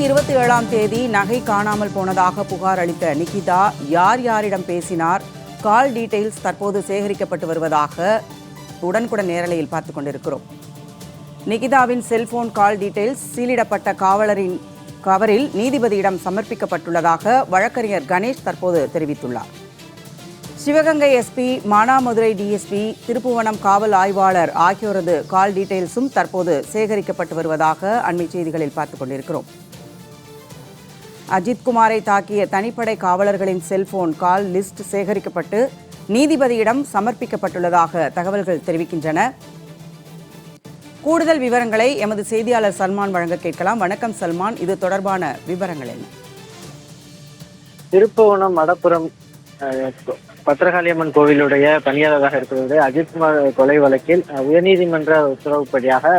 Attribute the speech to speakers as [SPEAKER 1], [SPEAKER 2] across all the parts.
[SPEAKER 1] 27ஆம் தேதி நகை காணாமல் போனதாக புகார் அளித்த நிகிதா யார் யாரிடம் பேசினார், கால் டீடைல்ஸ் தற்போது சேகரிக்கப்பட்டு வருவதாக உடனுக்குடன் நேரலையில் பார்த்துக் கொண்டிருக்கிறோம். நிகிதாவின் செல்போன் கால் டீடைல்ஸ் சீலிடப்பட்ட கவரில் நீதிபதியிடம் சமர்ப்பிக்கப்பட்டுள்ளதாக வழக்கறிஞர் கணேஷ் தற்போது தெரிவித்துள்ளார். சிவகங்கை எஸ்பி, மானாமதுரை டிஎஸ்பி, திருப்புவனம் காவல் ஆய்வாளர் ஆகியோரது கால் டீடைல்ஸும் தற்போது சேகரிக்கப்பட்டு வருவதாக அண்மை செய்திகளில் பார்த்துக் கொண்டிருக்கிறோம். அஜித்குமாரை தாக்கிய தனிப்படை காவலர்களின் செல்போன் கால் லிஸ்ட் சேகரிக்கப்பட்டு நீதிபதியிடம் சமர்ப்பிக்கப்பட்டுள்ளதாக தகவல்கள் தெரிவிக்கின்றன. கூடுதல் விவரங்களை எமது செய்தியாளர் சல்மான் வழங்க கேட்கலாம். வணக்கம் சல்மான், இது தொடர்பான விவரங்கள் என்ன?
[SPEAKER 2] திருப்புவனம் மடப்புறம் பத்திரகாளியம்மன் கோவிலுடைய பணியாளராக இருக்கிறது அஜித்குமார் கொலை வழக்கில் உயர்நீதிமன்ற உத்தரவுப்படியாக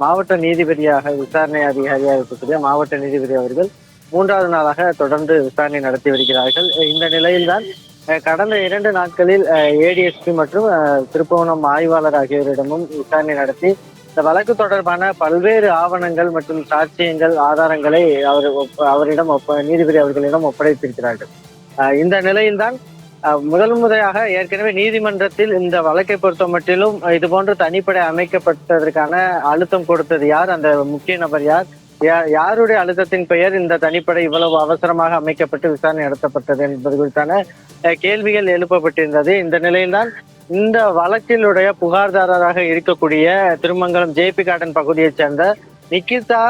[SPEAKER 2] மாவட்ட நீதிபதியாக விசாரணை அதிகாரியாக இருக்கக்கூடிய மாவட்ட நீதிபதி அவர்கள் 3வது நாளாக தொடர்ந்து விசாரணை நடத்தி வருகிறார்கள். இந்த நிலையில்தான் கடந்த 2 நாட்களில் ஏடிஎஸ்பி மற்றும் திருப்புவனம் ஆய்வாளர் ஆகியோரிடமும் விசாரணை நடத்தி இந்த வழக்கு தொடர்பான பல்வேறு ஆவணங்கள் மற்றும் சாட்சியங்கள் ஆதாரங்களை அவரிடம் நீதிபதி அவர்களிடம் ஒப்படைத்திருக்கிறார்கள். இந்த நிலையில்தான் முதல் முறையாக ஏற்கனவே நீதிமன்றத்தில் இந்த வழக்கை பொறுத்த மட்டிலும் இதுபோன்று தனிப்படை அமைக்கப்பட்டதற்கான அழுத்தம் கொடுத்தது யார், அந்த முக்கிய நபர் யாருடைய அழுத்தத்தின் பெயர் இந்த தனிப்படை இவ்வளவு அவசரமாக அமைக்கப்பட்டு விசாரணை நடத்தப்பட்டது என்பது குறித்தான கேள்விகள் எழுப்பப்பட்டிருந்தது. இந்த நிலையில்தான் இந்த வழக்கிலுடைய புகார்தாரராக இருக்கக்கூடிய திருமங்கலம் ஜேபி கார்டன் பகுதியைச் சேர்ந்த நிகிதா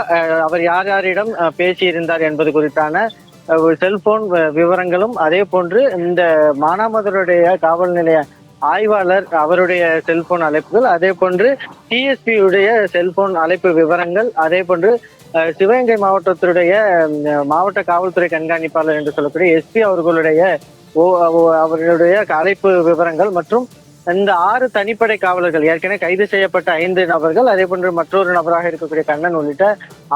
[SPEAKER 2] அவர் யார் யாரிடம் பேசியிருந்தார் என்பது குறித்தான செல்போன் விவரங்களும், அதே போன்று இந்த மானாமதுரையுடைய காவல் நிலைய ஆய்வாளர் அவருடைய செல்போன் அழைப்புகள், அதே போன்று டிஎஸ்பி உடைய செல்போன் அழைப்பு விவரங்கள், அதே போன்று சிவகங்கை மாவட்டத்துடைய மாவட்ட காவல்துறை கண்காணிப்பாளர் என்று சொல்லக்கூடிய எஸ்பி அவர்களுடைய அழைப்பு விவரங்கள் மற்றும் இந்த 6 தனிப்படை காவலர்கள் ஏற்கனவே கைது செய்யப்பட்ட 5 நபர்கள், அதே போன்று மற்றொரு நபராக இருக்கக்கூடிய கண்ணன் உள்ளிட்ட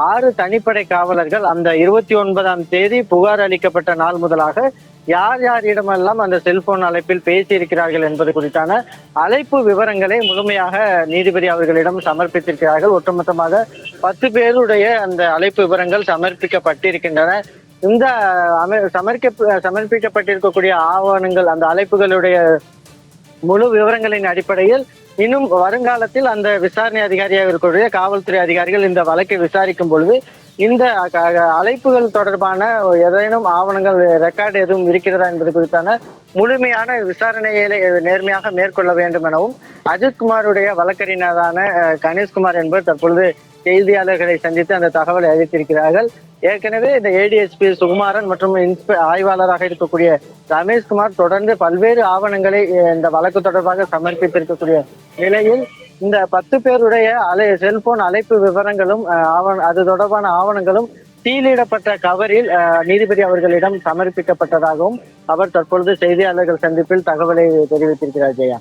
[SPEAKER 2] 6 தனிப்படை காவலர்கள் அந்த 29ஆம் தேதி புகார் அளிக்கப்பட்ட நாள் முதலாக யார் யாரிடமெல்லாம் அந்த செல்போன் அழைப்பில் பேசியிருக்கிறார்கள் என்பது குறித்தான அழைப்பு விவரங்களை முழுமையாக நீதிபதி அவர்களிடம் சமர்ப்பித்திருக்கிறார்கள். ஒட்டுமொத்தமாக 10 பேருடைய அந்த அழைப்பு விவரங்கள் சமர்ப்பிக்கப்பட்டிருக்கின்றன. இந்த சமர்ப்பிக்கப்பட்டிருக்கக்கூடிய ஆவணங்கள், அந்த அழைப்புகளுடைய முழு விவரங்களின் அடிப்படையில் இன்னும் வருங்காலத்தில் அந்த விசாரணை அதிகாரியாக இருக்கக்கூடிய காவல்துறை அதிகாரிகள் இந்த வழக்கை விசாரிக்கும் பொழுது இந்த அழைப்புகள் தொடர்பான ஏதேனும் ஆவணங்கள் ரெக்கார்டு எதுவும் இருக்கிறதா என்பது குறித்தான முழுமையான விசாரணைகளை நேர்மையாக மேற்கொள்ள வேண்டும் எனவும் அஜித்குமாருடைய வழக்கறிஞரான கணேஷ்குமார் என்பவர் தற்பொழுது செய்தியாளர்களை சந்தித்து அந்த தகவலை அளித்திருக்கிறார்கள். ஏற்கனவே இந்த ஏடிஎஸ்பி சுகுமாரன் மற்றும் ஆய்வாளராக இருக்கக்கூடிய ரமேஷ்குமார் தொடர்ந்து பல்வேறு ஆவணங்களை இந்த வழக்கு தொடர்பாக சமர்ப்பித்திருக்கக்கூடிய நிலையில் இந்த 10 பேருடைய செல்போன் அழைப்பு விவரங்களும் அது தொடர்பான ஆவணங்களும் சீலிடப்பட்ட கவரில் நீதிபதி அவர்களிடம் சமர்ப்பிக்கப்பட்டதாகவும் அவர் தற்பொழுது செய்தியாளர்கள் சந்திப்பில் தகவலை தெரிவித்திருக்கிறார். ஜெயா,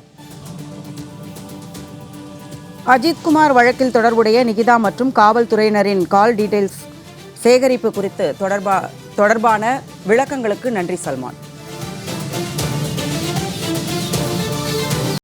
[SPEAKER 1] அஜித்குமார் வழக்கில் தொடர்புடைய நிகிதா மற்றும் காவல்துறையினரின் கால் டீடைல்ஸ் சேகரிப்பு குறித்து தொடர்பான விளக்கங்களுக்கு நன்றி சல்மான்.